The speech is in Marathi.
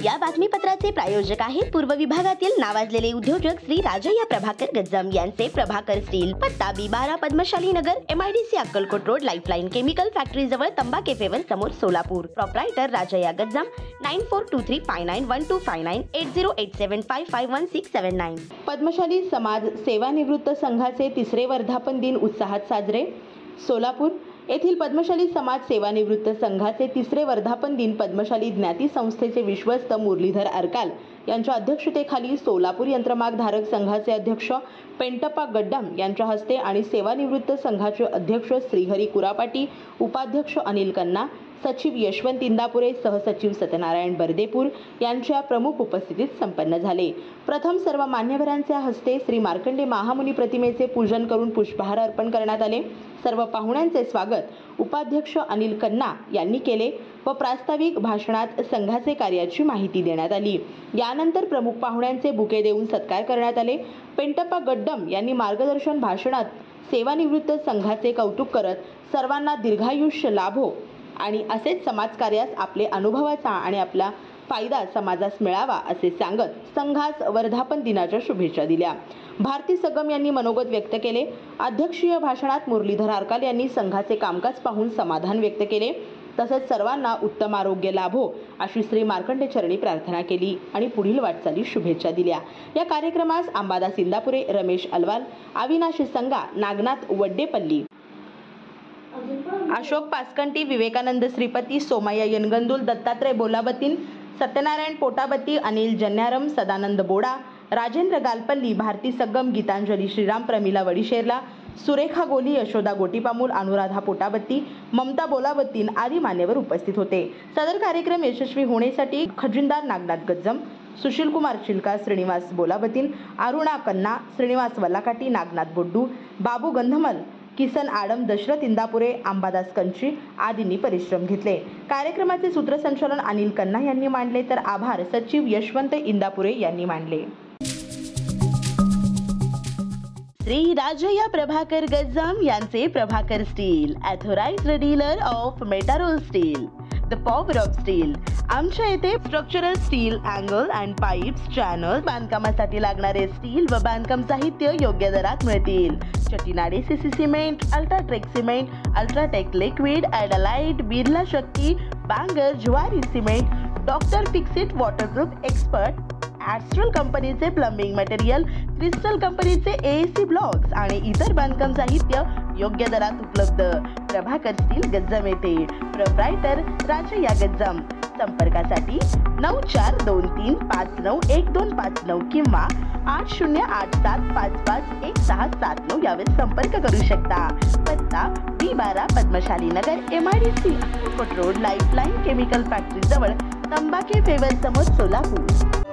या बातमीपत्राचे प्रायोजक आहेत पूर्व विभागातील नावाजलेले उद्योजक श्री राजय्या प्रभाकर गज्जम यांचे प्रभाकर स्टील, पत्ता B12 पद्मशाली नगर, MIDC Akkalkot road, lifeline chemical factory जवळ, तंबा केफेवर समोर, सोलापूर. प्रोप्रायटर राजय्या गज्जम 9423591259 8087551679. पद्मशाली समाज सेवानिवृत्त संघाचे तिसरे वर्धापन दिन उत्साहात साजरे. सोलापूर येथील पद्मशाली समाज सेवानिवृत्त संघाचे तिसरे वर्धापन दिन पद्मशाली ज्ञाती संस्थेचे विश्वस्त मुरलीधर अरकाल यांच्या अध्यक्षतेखाली सोलापूर यंत्रमाग धारक संघाचे अध्यक्ष पेंटप्पा गड्डम यांच्या हस्ते आणि सेवानिवृत्त संघाचे अध्यक्ष श्रीहरी कुरापाटी, उपाध्यक्ष अनिल कन्ना, सचिव यशवंत इंदापुरे, सहसचिव सत्यनारायण बर्देपूर यांच्या प्रमुख उपस्थितीत संपन्न झाले. प्रथम सर्व मान्यवरांच्या हस्ते श्री मार्कंडे महामुनी प्रतिमेचे पूजन करून पुष्पहार अर्पण करण्यात आले. सर्व पाहुण्यांचे स्वागत उपाध्यक्ष अनिल कन्ना यांनी केले व प्रास्ताविक भाषणात संघाचे कार्याची माहिती देण्यात आली. यानंतर प्रमुख पाहुण्यांचे बुके देऊन सत्कार करण्यात आले. पेंटप्पा गड्डम यांनी मार्गदर्शन भाषणात सेवानिवृत्त संघाचे कौतुक करत सर्वांना दीर्घायुष्य लाभो आणि असेच समाजकार्यास आपले अनुभवाचा आणि आपला फायदा समाजास मिळावा असे सांगत संघास वर्धापन दिनाच्या शुभेच्छा दिल्या. भारती सगम यांनी मनोगत व्यक्त केले. अध्यक्षीय भाषणात मुरलीधर अरकाल यांनी संघाचे कामकाज पाहून समाधान व्यक्त केले. तसेच सर्वांना उत्तम आरोग्य लाभो अशी श्री मार्कंडे चरणी प्रार्थना केली आणि पुढील वाटचालीस शुभेच्छा दिल्या. या कार्यक्रमास अंबादास इंदापुरे, रमेश अलवाल, अविनाश संगा, नागनाथ वड्डेपल्ली, अशोक पासकंटी, विवेकानंद श्रीपती, सोमय्या यनगंदुल, दत्तात्रय बोलाबतीन, सत्यनारायण पोटाबत्ती, अनिल जन्यारम, सदानंद बोडा, राजेंद्र गालपल्ली, भारती सगम, गीतांजली श्रीराम, प्रमिला वडीशेरला, सुरेखा गोली, यशोदा गोटीपामूल, अनुराधा पोटाबत्ती, ममता बोलाबत्तीन आदी मान्यवर उपस्थित होते. सदर कार्यक्रम यशस्वी होण्यासाठी खजिनदार नागनाथ गज्जम, सुशील कुमार चिलका, श्रीनिवास बोलाबतीन, अरुणा कन्ना, श्रीनिवास वल्लाकाटी, नागनाथ बोड्डू, बाबू गंधमल, किसन आडम, दशरथ इंदापुरे, अंबादास कंची आदींनी परिश्रम घेतले. कार्यक्रमाचे सूत्रसंचालन अनिल कन्ना यांनी मांडले तर आभार सचिव यशवंत इंदापुरे यांनी मांडले. श्री राजय्या प्रभाकर गज्जम यांचे Prabhakar steel, authorised dealer of Metarol steel, the power of steel. आमच्या येथे structural steel, angle and pipes, channel, बांधकामासाठी लागणारे स्टील व बांधकाम साहित्य योग्य दरात मिळतील. Chettinad CC cement, UltraTech cement, UltraTech liquid, Adlite, Birla Shakti, Bangur, Zuari cement, doctor Fixit waterproof expert, Astral कंपनीचे प्लंबिंग मटेरियल, क्रिस्टल कंपनीचे AC ब्लॉक्स आणि इतर बांधकाम साहित्य योग्य दरात उपलब्ध. प्रभाकर स्टील गज्जम येथे. प्रोप्रायटर राजय्या गज्जम. संपर्कासाठी 9423591259 किंवा 8087551679 यावर संपर्क करू शकता. पत्ता B12 पद्मशाली नगर, MIDC Akkalkot road, lifeline chemical factory जवळ, तंबा केफेवर समोर, सोलापूर.